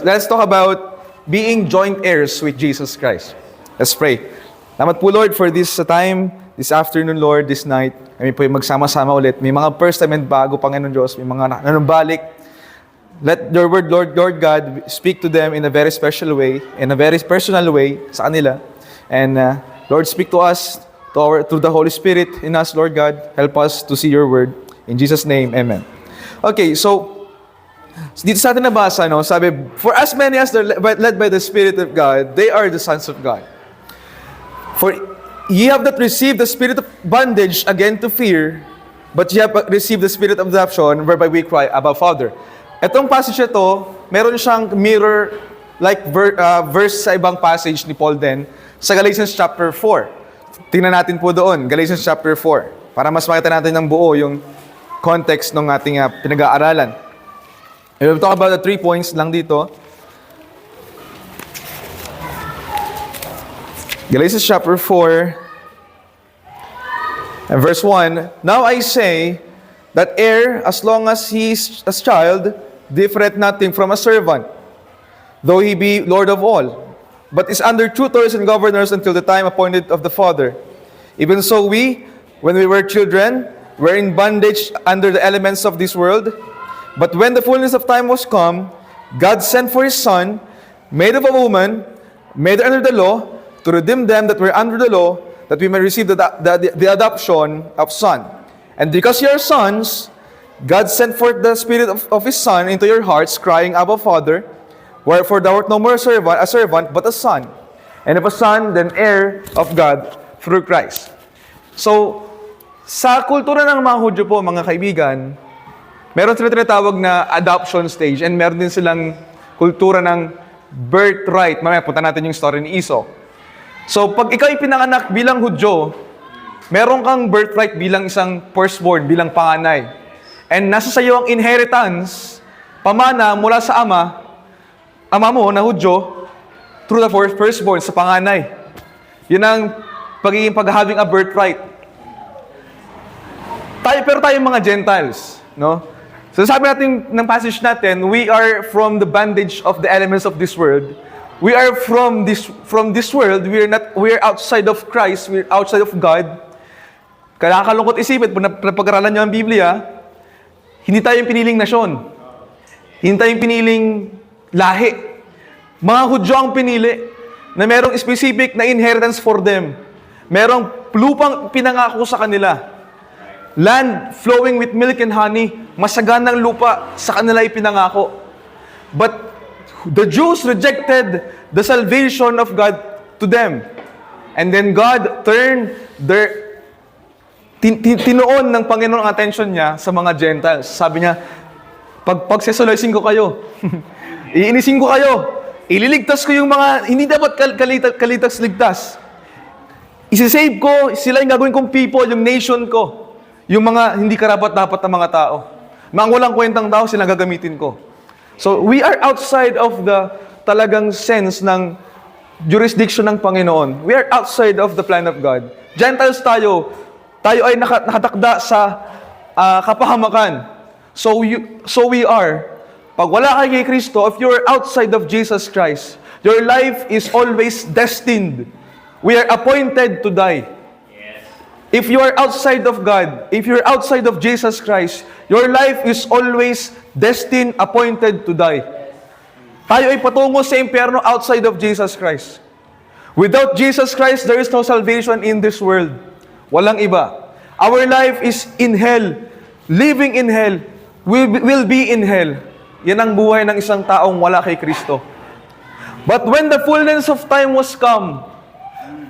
let's talk about being joint heirs with Jesus Christ. Let's pray. Salamat po, Lord, for this time, this afternoon, Lord, this night. Kami po yung magsama-sama ulit. May mga first time and bago, Panginoon Diyos. May mga nanumbalik. Let your word, Lord God, speak to them in a very special way, in a very personal way sa kanila. And Lord, speak to us through the Holy Spirit in us, Lord God. Help us to see your word. In Jesus' name, amen. Okay, so dito sa atin nabasa, no, sabi, for as many as are led by the Spirit of God, they are the sons of God. For ye have not received the spirit of bondage again to fear, but ye have received the spirit of adoption, whereby we cry, Abba, Father. Itong passage ito, meron siyang mirror-like verse sa ibang passage ni Paul din, sa Galatians chapter 4. Tingnan natin po doon, Galatians chapter 4, para mas makita natin ng buo yung context ng ating pinag-aaralan. We'll talk about the 3 points lang dito. Galatians chapter 4 and verse 1. Now I say that heir, as long as he is a child, differeth nothing from a servant, though he be Lord of all, but is under tutors and governors until the time appointed of the Father. Even so we, when we were children, were in bondage under the elements of this world. But when the fullness of time was come, God sent for His Son, made of a woman, made under the law, to redeem them that were under the law, that we may receive the adoption of son. And because ye are sons, God sent forth the Spirit of His Son into your hearts, crying, Abba, Father. Wherefore thou art no more a servant, but a son. And if a son, then heir of God through Christ. So, sa kultura ng mga Hudyo po, mga kaibigan, meron sila tinatawag na adoption stage and meron din silang kultura ng birthright. Mamaya, punta natin yung story ni Esau. So, pag ikaw ipinanganak bilang Hudyo, meron kang birthright bilang isang firstborn, bilang panganay. And nasa sa iyo ang inheritance, pamana mula sa ama mo na Hudyo, through the firstborn, sa panganay. Yun ang pagiging pag-having a birthright. Pero tayo mga Gentiles, no? So sabi natin ng passage natin, we are from the bondage of the elements of this world. We are from this world. We are outside of Christ. We are outside of God. Kaya nakakalungkot isipin, pag-aralan niyo ang Biblia, hindi tayo yung piniling nasyon. Hindi tayo yung piniling lahi. Mga Hudyo ang pinili na merong specific na inheritance for them. Merong lupang pinangako sa kanila. Land flowing with milk and honey, masaganang lupa sa kanila ipinangako. But the Jews rejected the salvation of God to them. And then God turned tinuon ng Panginoon ang attention niya sa mga Gentiles. Sabi niya, pagsesaloisin ko kayo, iinisin ko kayo, ililigtas ko yung mga hindi dapat kalitas-ligtas. Isisave ko, sila yung gagawin kong people, yung nation ko. Yung mga hindi karapat-dapat na mga tao. Mga walang kwentang tao, sila gagamitin ko. So, we are outside of the talagang sense ng jurisdiction ng Panginoon. We are outside of the plan of God. Gentiles tayo ay nakatakda sa kapahamakan. So we are. Pag wala kay Kristo, if you're outside of Jesus Christ, your life is always destined. We are appointed to die. If you are outside of God, if you're outside of Jesus Christ, your life is always destined, appointed to die. Tayo ay patungo sa impyerno outside of Jesus Christ. Without Jesus Christ, there is no salvation in this world. Walang iba. Our life is in hell. Living in hell. Will be in hell. Yan ang buhay ng isang taong wala kay Kristo. But when the fullness of time was come,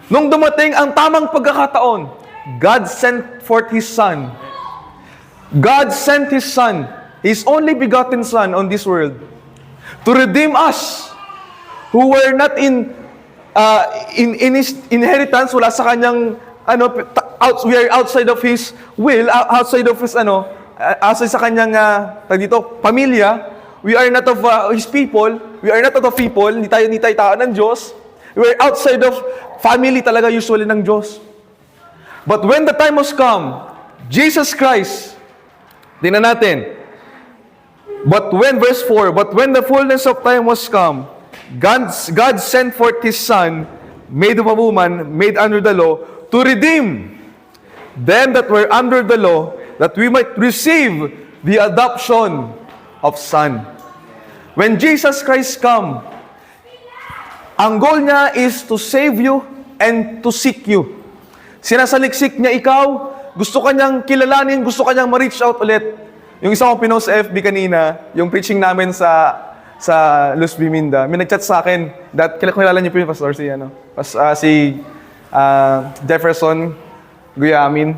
nung dumating ang tamang pagkakataon, God sent forth His Son. God sent His Son, His only begotten Son on this world, to redeem us who were not in His inheritance, wala sa kanyang we are outside of His will, outside of His outside sa kanyang pamilya. We are not of His people. We are not of people. Hindi tayo tao ng Diyos. We are outside of family talaga usually ng Diyos. But when the time was come, Jesus Christ, tingnan natin, Verse 4, but when the fullness of time was come, God sent forth His Son, made of a woman, made under the law, to redeem them that were under the law, that we might receive the adoption of son. When Jesus Christ come, ang goal niya is to save you and to seek you. Sinasaliksik niya ikaw, gusto kanyang kilalanin, gusto kanyang ma-reach out ulit. Yung isa kong pinost sa FB kanina, yung preaching namin sa Luz Biminda, may nag-chat sa akin, kilala niyo po yung pastor, si Jefferson Guyamin.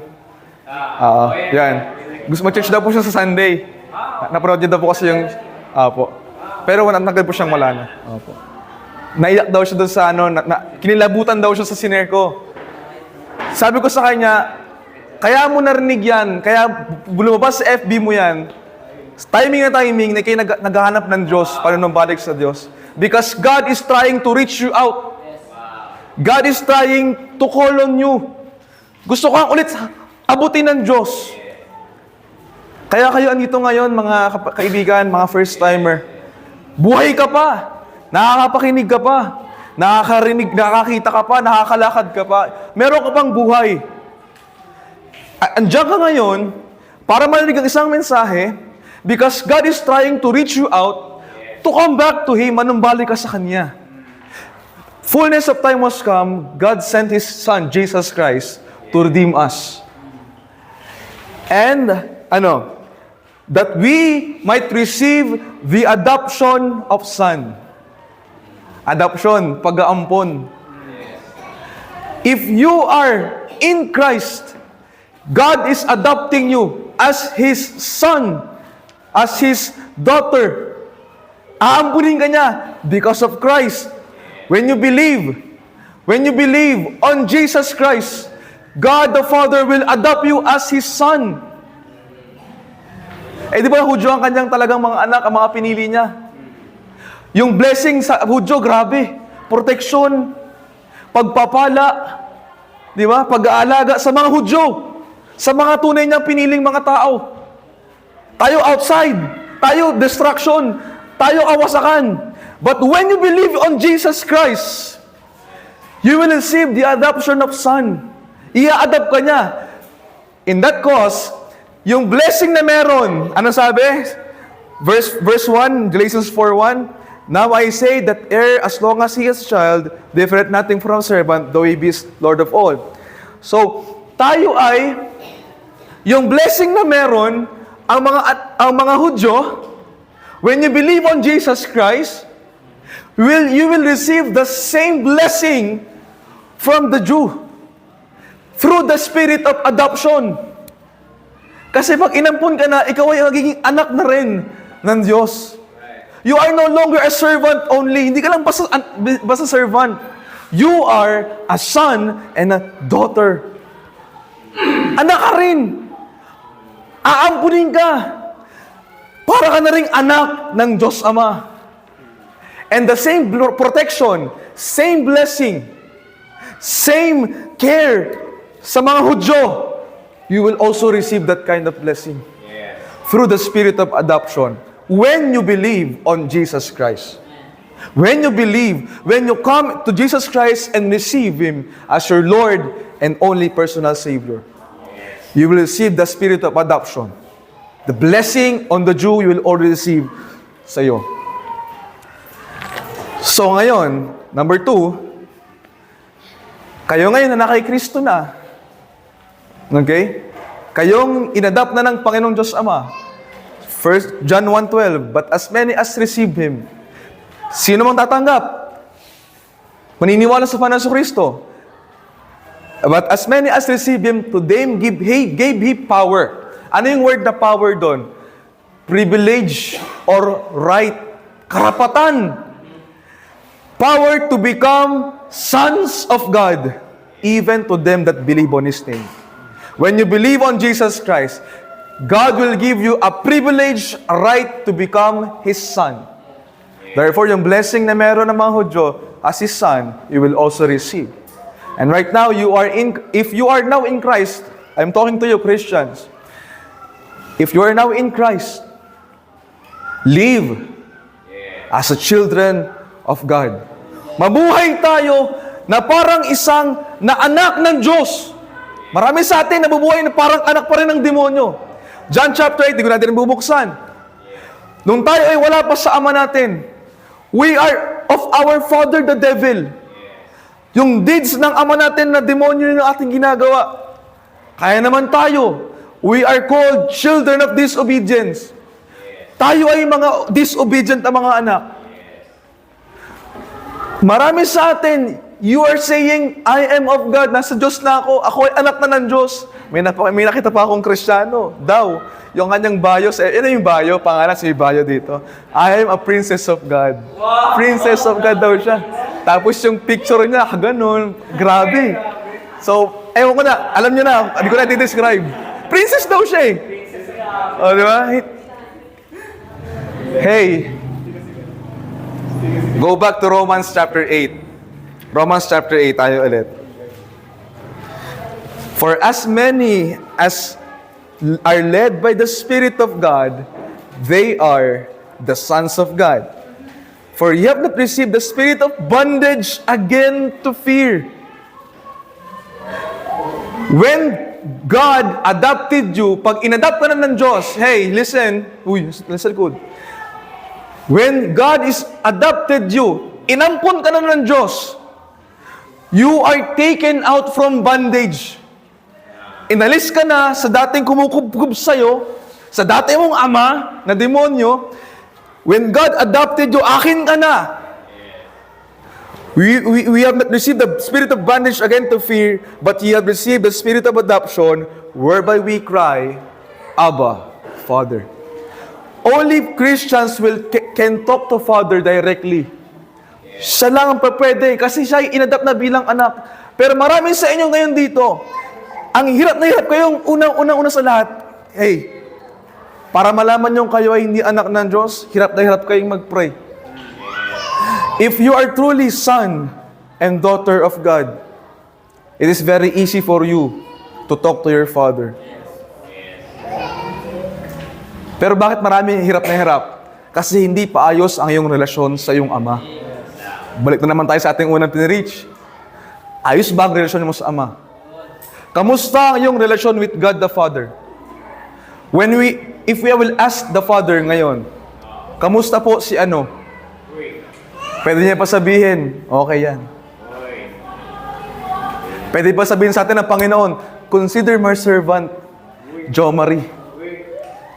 Yan. Gusto mag-church daw po siya sa Sunday. Naproud niya daw po kasi yung... Apo. Pero nagtagal po siyang wala na. Apo. Naiyak daw siya doon sa kinilabutan daw siya sa siner ko. Sabi ko sa kanya, kaya mo narinig yan, kaya lumabas sa FB mo yan, timing na kayo naghahanap ng Diyos, para nung balik sa Diyos. Because God is trying to reach you out. God is trying to call on you. Gusto kang ulit abutin ng Diyos. Kaya kayo andito ngayon, mga kaibigan, mga first-timer. Buhay ka pa. Nakakapakinig ka pa. Nakakarinig, nakakita ka pa, nakakalakad ka pa. Meron ka pang buhay. Andiyan ka ngayon para marinig ang isang mensahe because God is trying to reach you out to come back to Him, manumbalik ka sa Kanya. Fullness of time was come, God sent His Son, Jesus Christ, to redeem us. And, that we might receive the adoption of son. Adoption, pag-aampon. If you are in Christ, God is adopting you as His son, as His daughter. Aampunin ka niya because of Christ. When you believe on Jesus Christ, God the Father will adopt you as His son. Di ba Hudyo ang kanyang talagang mga anak, ang mga pinili niya? Yung blessing sa Hudyo, grabe. Protection, pagpapala, di ba? Pag-aalaga sa mga Hudyo, sa mga tunay niyang piniling mga tao. Tayo outside, tayo destruction, tayo awasakan. But when you believe on Jesus Christ, you will receive the adoption of son. Ia-adapt ka niya. In that cause, yung blessing na meron, ano sabi? Verse 1, Galatians 4:1, now I say that heir as long as he is child, different nothing from servant, though he be Lord of all. So, tayo ay, yung blessing na meron, ang mga Hudyo, when you believe on Jesus Christ, you will receive the same blessing from the Jew through the spirit of adoption. Kasi pag inampun ka na, ikaw ay magiging anak na rin ng Diyos. You are no longer a servant only. Hindi ka lang basta servant. You are a son and a daughter. Anak ka rin. Aampunin ka. Para ka na rin anak ng Diyos Ama. And the same protection, same blessing, same care sa mga Hudyo, you will also receive that kind of blessing through the spirit of adoption when you believe on Jesus Christ. When you believe, when you come to Jesus Christ and receive Him as your Lord and only personal Savior, you will receive the spirit of adoption. The blessing on the Jew you will already receive sa iyo. So ngayon, number 2, kayo ngayon na kay Kristo na. Okay? Kayong inadapt na ng Panginoong Diyos Ama. 1 John 1:12, but as many as receive Him. Sino mang tatanggap? Maniniwala sa Panginoon Kristo. But as many as receive Him, to them gave He power. Ano yung word na power doon? Privilege or right. Karapatan. Power to become sons of God, even to them that believe on His name. When you believe on Jesus Christ, God will give you a privilege, a right to become His son. Therefore, yung blessing na meron ng mga Hudyo as His son, you will also receive. And right now, if you are now in Christ, I'm talking to you Christians. If you are now in Christ, Live as a children of God. Mabuhay tayo na parang isang na anak ng Diyos. Marami sa atin nabubuhay na parang anak pa rin ng demonyo. John chapter 8, di ko natin bubuksan. Nung tayo ay wala pa sa ama natin, we are of our father the devil. Yung deeds ng ama natin na demonyo yung ating ginagawa. Kaya naman tayo, we are called children of disobedience. Tayo ay mga disobedient na mga anak. Marami sa atin, you are saying, I am of God, nasa Diyos na ako ay anak na ng Diyos. May nakita pa akong Kristiyano, daw, yung kanyang bio, ano yung bio? Pangalan si bio dito. I am a princess of God. Wow. Princess of God daw siya. Tapos yung picture niya, ganun, grabe. So, ewan ko na, alam niyo na, hindi ko na i-describe. Princess daw siya eh. O, di ba? Hey, go back to Romans chapter 8. Romans chapter 8, tayo ulit. For as many as are led by the Spirit of God, they are the sons of God. For ye have not received the spirit of bondage again to fear. When God adopted you, pag inadapt ka na ng Diyos, hey, listen, listen good. When God is adopted you, inampun ka na ng Diyos, you are taken out from bondage. Inalis ka na sa dating kumukubkub sa'yo, sa dati mong ama na demonyo. When God adopted you, akin ka na. We have not received the spirit of bondage again to fear, but ye have received the spirit of adoption, whereby we cry, Abba, Father. Only Christians can talk to Father directly. Siya lang ang pwede, kasi siya ay inadapt na bilang anak. Pero marami sa inyo ngayon dito, ang hirap na hirap kayong unang-una sa lahat. Hey, para malaman nyo kayo ay hindi anak ng Diyos, hirap na hirap kayong mag-pray. If you are truly son and daughter of God, it is very easy for you to talk to your Father. Pero bakit marami hirap na hirap? Kasi hindi pa ayos ang iyong relasyon sa iyong ama. Balik na naman tayo sa ating unang pinreach. Ayos ba ang relasyon mo sa ama? Kamusta ang iyong relasyon with God the Father? If we will ask the Father ngayon, kamusta po si ano? Pwede niya pa sabihin, okay yan. Pwede pa sabihin sa atin ng Panginoon, consider my servant, Jo Marie.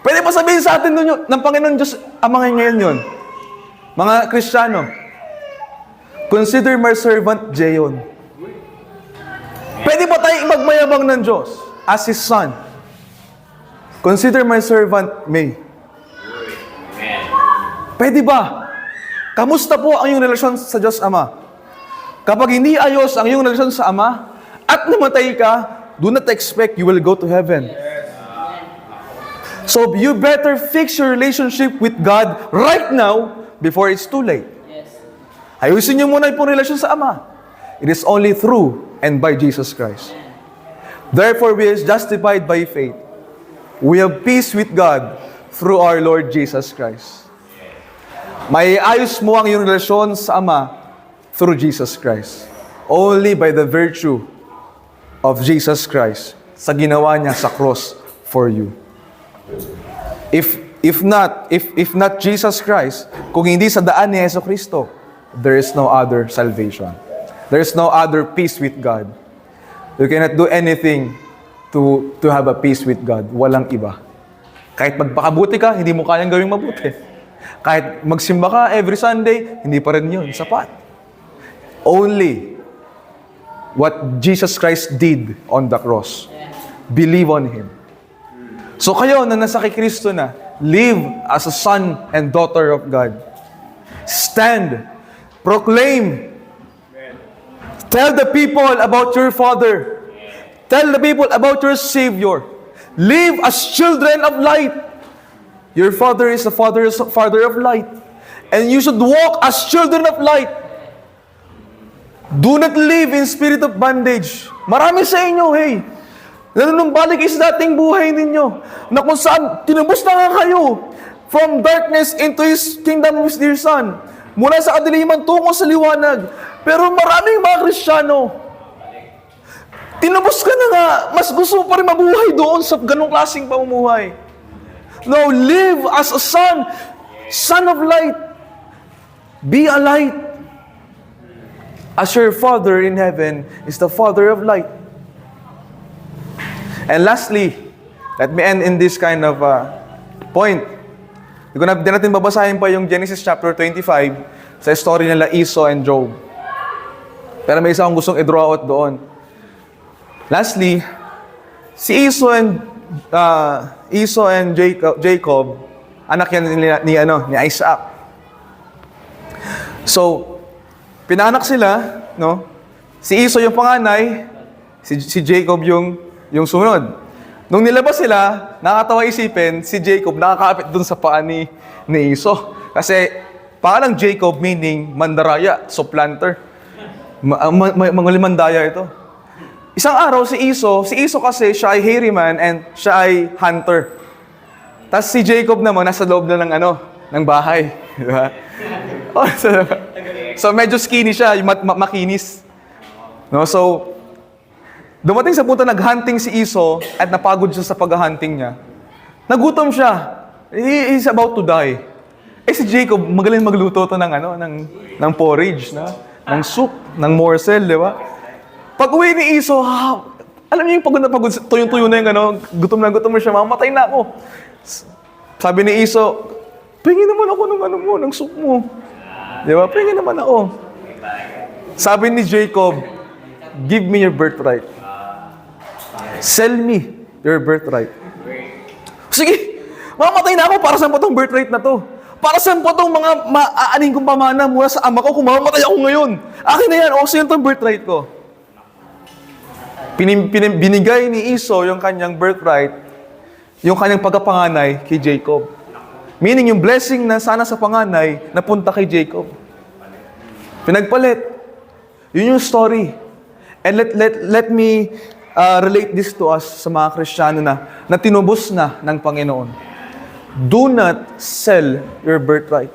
Pwede pa sabihin sa atin ng Panginoon Diyos, Ama ngayon yun. Mga Kristiyano, consider my servant, Jeon. Pwede ba tayong magmayabang ng Diyos as His Son? Consider my servant, May. Pwede ba? Kamusta po ang iyong relasyon sa Diyos Ama? Kapag hindi ayos ang iyong relasyon sa Ama, at namatay ka, do not expect you will go to heaven. So you better fix your relationship with God right now before it's too late. Ayusin niyo muna yung relasyon sa Ama. It is only through and by Jesus Christ. Therefore, we are justified by faith. We have peace with God through our Lord Jesus Christ. May ayos mo ang iyong relasyon sa Ama through Jesus Christ. Only by the virtue of Jesus Christ sa ginawa niya sa cross for you. If not Jesus Christ, kung hindi sa daan ni Yesu Cristo, there is no other salvation. There is no other peace with God. You cannot do anything to have a peace with God. Walang iba. Kahit magpakabuti ka, hindi mo kayang gawing mabuti. Kahit magsimba ka every Sunday, hindi pa rin yun sapat. Only what Jesus Christ did on the cross. Believe on Him. So kayo na nasa kay Kristo na, live as a son and daughter of God. Stand. Proclaim. Tell the people about your Father. Tell the people about your Savior. Live as children of light. Your Father is the Father of light. And you should walk as children of light. Do not live in spirit of bondage. Marami sa inyo, hey, nanunumbalik is dating buhay ninyo, na kung saan, tinubos na nga kayo. From darkness into His kingdom of His dear Son. Mula sa kadiliman tungo sa liwanag. Pero maraming mga Kristiyano, tinubos ka na nga, mas gusto mo pa rin mabuhay doon sa ganong klaseng pamumuhay. No, live as a son, son of light. Be a light. As your Father in heaven is the Father of light. And lastly, let me end in this kind of point. Di natin babasahin pa yung Genesis chapter 25 sa story nila Esau and Job. Pero may isa akong gustong i-draw out doon. Lastly, si Esau and Jacob, anak yan ni Isaac. So, pinanak sila, no? Si Esau yung panganay, si Jacob yung sunod. Nung nilabas sila, nakakatawa isipin, si Jacob nakakapit dun sa paa ni Esau. Kasi, pangalang Jacob meaning mandaraya, supplanter. Mga limandaya ito. Isang araw si Esau kasi siya ay hairy man and siya ay hunter. Tapos si Jacob naman nasa loob na ng bahay. Di ba? So medyo skinny siya, makinis. No, so dumating sa punto nag-hunting si Esau at napagod siya sa pag-hunting niya. Nagutom siya. He's about to die. Si Jacob magaling magluto to ng porridge, ng soup, ng morsel, di ba? Pag uwi ni Esau, alam niyo yung pagod na pagod, tuyong-tuyo na gutom na siya, mamatay na ako. Sabi ni Esau, pingin naman ako ng soup mo. Di ba? Pingin naman ako. Sabi ni Jacob, give me your birthright. Sell me your birthright. Sige, mamatay na ako para saan pa tong birthright na to? Para saan pa tong mga maaaning kong pamana mula sa ama ko kung mamatay ako ngayon? Akin na yan, so yun tong birthright ko. Binigay ni Esau yung kanyang birthright, yung kanyang pagkapanganay kay Jacob. Meaning yung blessing na sana sa panganay, napunta kay Jacob. Pinagpalit. Yun yung story. And let me relate this to us sa mga Kristiyano na tinubos na ng Panginoon. Do not sell your birthright.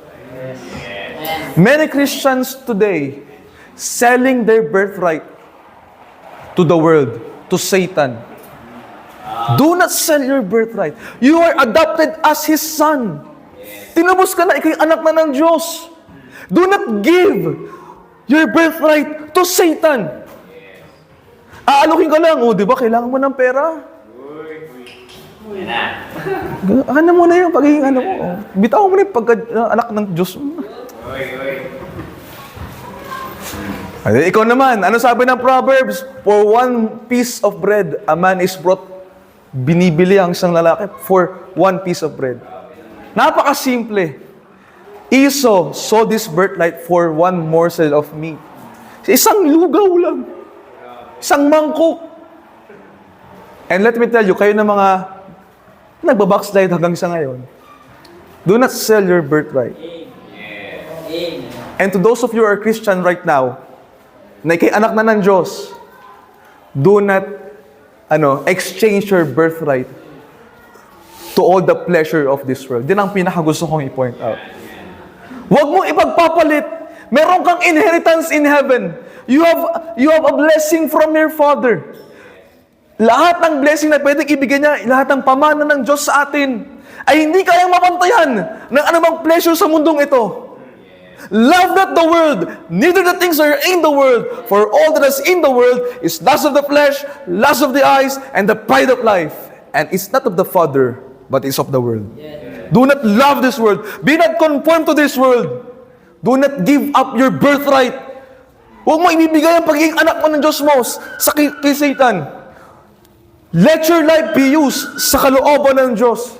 Many Christians today selling their birthright to the world, to Satan. Do not sell your birthright. You are adopted as His son. Tinubos ka na, ikay anak na ng Diyos. Do not give your birthright to Satan. Aalukin ka lang, di ba? Kailangan mo ng pera. Ano mo na yung pagiging mo. Bitaw mo na yung anak ng Diyos mo. Ay, ikaw naman, ano sabi ng Proverbs? For one piece of bread, a man is brought. Binibili ang isang lalaki for one piece of bread. Napakasimple. Esau sold his birthright for one morsel of meat. Isang lugaw lang. Isang mangkok. And let me tell you, kayo na mga nagbabackslide hanggang sa ngayon, do not sell your birthright. And to those of you who are Christian right now, na ikay anak na ng Diyos, do not exchange your birthright to all the pleasure of this world. Yan ang pinakagusto kong i-point out. Huwag mong ipagpapalit. Meron kang inheritance in heaven. You have a blessing from your Father. Lahat ng blessing na pwedeng ibigay niya, lahat ng pamana ng Diyos sa atin, ay hindi kayang mapantayan ng anumang pleasure sa mundong ito. Love not the world, neither the things that are in the world, for all that is in the world is lust of the flesh, lust of the eyes, and the pride of life. And it's not of the Father, but it's of the world. Do not love this world. Be not conformed to this world. Do not give up your birthright. Huwag mo ibibigay ang pagiging anak mo ng Diyos mo kay Satan. Let your life be used sa kalooban ng Diyos.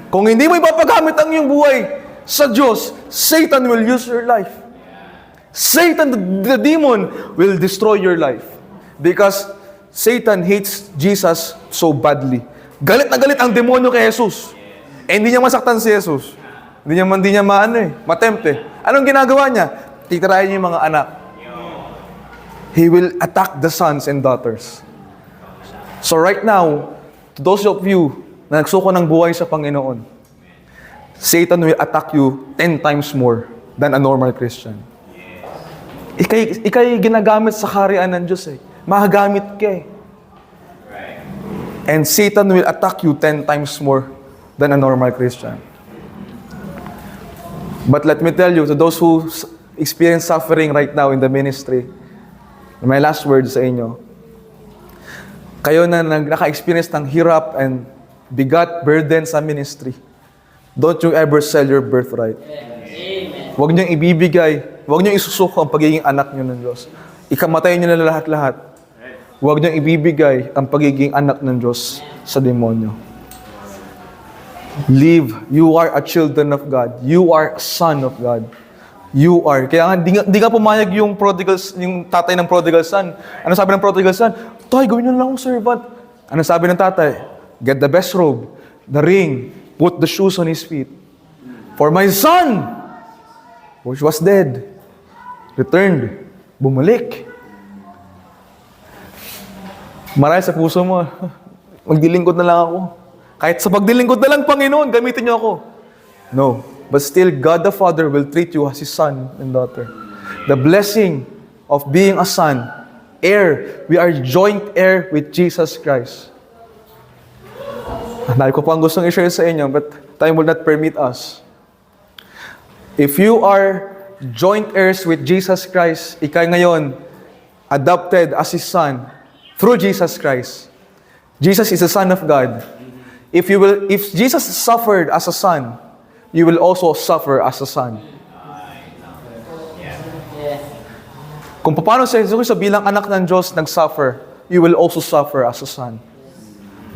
Kung hindi mo ipapagamit ang iyong buhay sa Diyos, Satan will use your life. Satan, the demon, will destroy your life. Because Satan hates Jesus so badly. Galit na galit ang demonyo kay Jesus. Hindi niya masaktan si Jesus. Hindi niya matempt. Anong ginagawa niya? Titirahin niya yung mga anak. He will attack the sons and daughters. So right now, to those of you na nagsuko ng buhay sa Panginoon, Satan will attack you 10 times more than a normal Christian. Ikay ginagamit sa kaharian ng Diyos eh. Mahagamit ka eh. And Satan will attack you 10 times more than a normal Christian. But let me tell you, to those who experience suffering right now in the ministry, my last word sa inyo, kayo na naka-experience ng hirap and bigat, burden sa ministry, don't you ever sell your birthright. Huwag niyong ibibigay, huwag niyong isusuko ang pagiging anak niyo ng Diyos. Ikamatay niyo na lahat-lahat. Huwag niyong ibibigay ang pagiging anak ng Diyos sa demonyo. Live. You are a children of God. You are a son of God. You are. Kaya nga, di nga pumayag yung tatay ng prodigal son. Ano sabi ng prodigal son? Tay, gawin niyo lang akong servant. Ano sabi ng tatay? Get the best robe, the ring, put the shoes on his feet. For my son, which was dead, returned, bumalik. Marahil sa puso mo, magdilingkod na lang ako. Kahit sa pagdilingkod na lang, Panginoon, gamitin niyo ako. No. But still, God the Father will treat you as His son and daughter. The blessing of being a son, heir, we are joint heir with Jesus Christ. Dahil ko pa ang gustong i-share sa inyo, but time will not permit us. If you are joint heirs with Jesus Christ, ikay ngayon, adopted as His son, through Jesus Christ. Jesus is the Son of God. If Jesus suffered as a son, you will also suffer as a son. Kung paano sa Jesus bilang anak ng Diyos nag-suffer, you will also suffer as a son.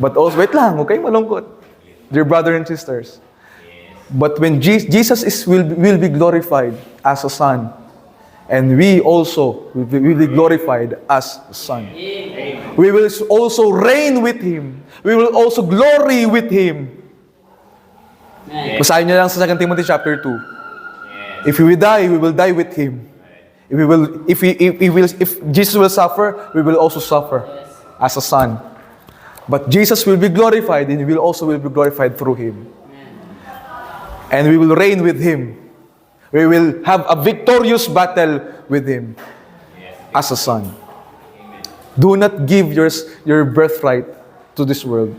But also, wait lang, okay, malungkot. Dear brothers and sisters. But when Jesus will be glorified as a son, and we also will be glorified as a son. We will also reign with Him. We will also glory with Him. Basahin niyo lang sa 2 Timothy chapter 2. If we die, we will die with Him. If Jesus will suffer, we will also suffer as a son. But Jesus will be glorified, and we also will be glorified through Him. And we will reign with Him. We will have a victorious battle with Him as a son. Do not give your birthright to this world.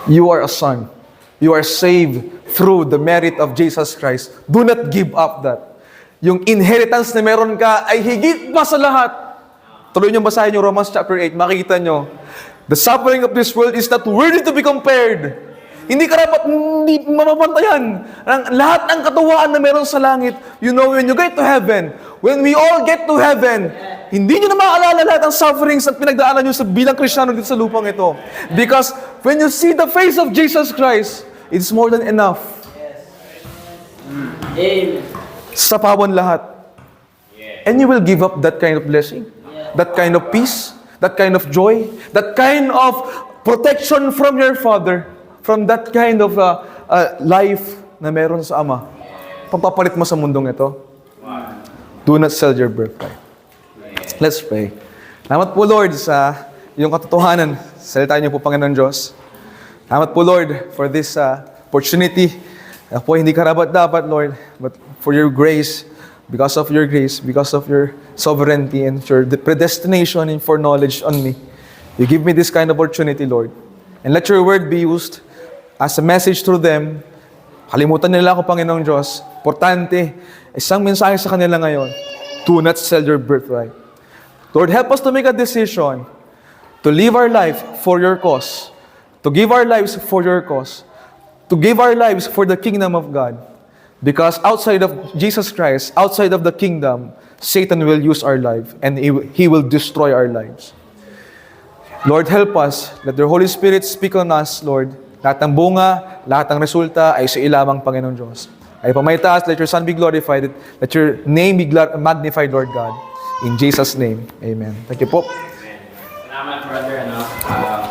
You are a son. You are saved through the merit of Jesus Christ. Do not give up that. Yung inheritance na meron ka ay higit pa sa lahat. Tuloy niyo basahin yung Romans chapter 8, makikita niyo. The suffering of this world is not worthy to be compared. Hindi mamapantayan. Lahat ng katuwaan na meron sa langit, you know, when you get to heaven, when we all get to heaven, hindi nyo na maaalala lahat ng sufferings at pinagdaanan nyo sa bilang Kristiyano dito sa lupang ito. Because when you see the face of Jesus Christ, it's more than enough. Amen. Sapawan lahat. And you will give up that kind of blessing, that kind of peace, that kind of joy, that kind of protection from your Father, from that kind of life na meron sa Ama. Pagpapalit mo sa mundong ito, do not sell your birthright. Let's pray. Salamat po, Lord, sa iyong katotohanan. Salita niyo po, Panginoon Diyos. Salamat po, Lord, for this opportunity. Po, hindi karapat-dapat, Lord, but for your grace, because of your grace, because of your sovereignty and your predestination and foreknowledge on me, you give me this kind of opportunity, Lord. And let your word be used as a message through them. Kalimutan nila ako, Panginoong Diyos. Importante, isang mensahe sa kanila ngayon, do not sell your birthright. Lord, help us to make a decision to live our life for your cause, to give our lives for your cause, to give our lives for the kingdom of God. Because outside of Jesus Christ, outside of the kingdom, Satan will use our life and he will destroy our lives. Lord, help us. Let the Holy Spirit speak on us, Lord. Lahat ng bunga, lahat ng resulta ay sa ilamang Panginoon Diyos. Ay pamaitaas, let your Son be glorified. Let your name be magnified, Lord God. In Jesus' name, amen. Thank you po. Salamat, brother.